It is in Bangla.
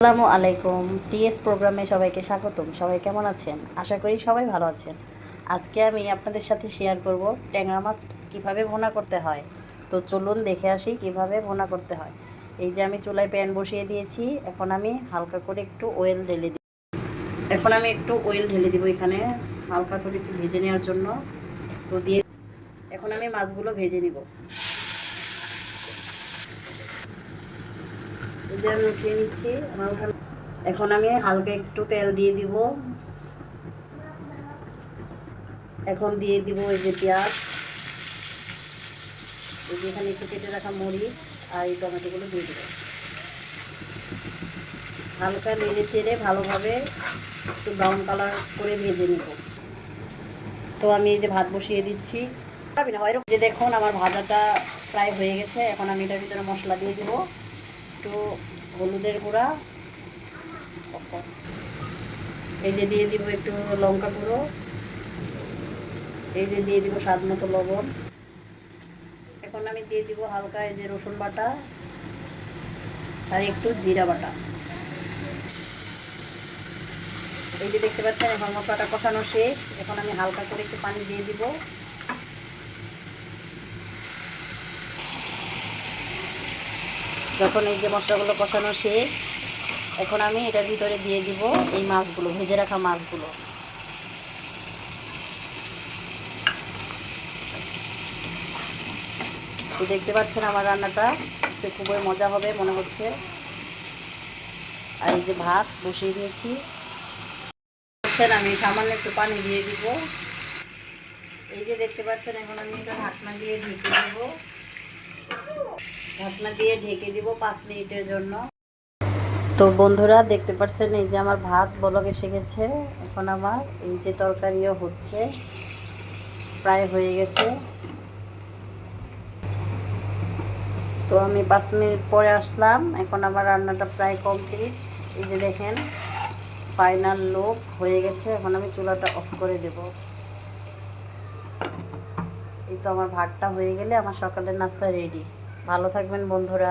আসসালামু আলাইকুম। টিএস প্রোগ্রামে সবাইকে স্বাগতম। সবাই কেমন আছেন? আশা করি সবাই ভালো আছেন। আজকে আমি আপনাদের সাথে শেয়ার করব ট্যাংরা মাছ কীভাবে ভুনা করতে হয়। তো চলুন দেখে আসি কিভাবে ভুনা করতে হয়। এই যে আমি চুলায় প্যান বসিয়ে দিয়েছি। এখন আমি হালকা করে একটু অয়েল ঢেলে দিই। এখানে হালকা করে একটু ভেজে নেওয়ার জন্য। তো দিয়ে এখন আমি মাছগুলো ভেজে নিব। এই যে আমি উঠিয়ে নিচ্ছি। এখন আমি হালকা একটু তেল দিয়ে দিব। এখন দিয়ে দিব এই যে পেঁয়াজ, এই যে এখানে একটু কেটে রাখা মরিচ আর এই টমেটোগুলো দিয়ে দেবো। হালকা নেড়ে চেড়ে ভালোভাবে একটু ব্রাউন কালার করে ভেজে নেব। তো আমি এই যে ভাত বসিয়ে দিচ্ছি। যে দেখুন আমার ভাজাটা প্রায় হয়ে গেছে। এখন আমি এটার ভিতরে মশলা দিয়ে দেবো। একটু হলুদের গুঁড়া, এই যে দিয়ে দিব একটু লঙ্কা গুঁড়ো, এই যে দিয়ে দিব স্বাদ মতো লবণ। এখন আমি দিয়ে দিব হালকা এই যে রসুন বাটা আর একটু জিরা বাটা। এই যে দেখতে পাচ্ছেন এখন মশলাটা কষানো শেষ। এখন আমি হালকা করে একটু পানি দিয়ে দিব। যখন এই যে মশলাগুলো কষানো শেষ, এখন আমি এটার ভিতরে দিয়ে দিব এই মাছগুলো, ভেজে রাখা মাছগুলো। তো দেখতে পাচ্ছেন আমার রান্নাটা খুবই মজা হবে মনে হচ্ছে। আর এই যে ভাত বসিয়ে দিয়েছি। আমি সামান্য একটু পানি দিয়ে দিব। এই যে দেখতে পাচ্ছেন এখন আমি এটা ঢাকনা দিয়ে ঢেকে দেব। ঢাকনা দিয়ে ঢেকে দিব 5 মিনিটের জন্য। তো বন্ধুরা দেখতে পাচ্ছেন এই যে আমার ভাত বলক এসে গেছে। এখন আমার এই যে তরকারিও হচ্ছে, প্রায় হয়ে গেছে। তো আমি 5 মিনিট পরে আসলাম। এখন আমার রান্নাটা প্রায় কমপ্লিট। এই যে দেখেন ফাইনাল লুক হয়ে গেছে। এখন আমি চুলাটা অফ করে দেব। এই তো আমার ভাতটা হয়ে গেলে আমার সকালের নাস্তা রেডি। ভালো থাকবেন বন্ধুরা।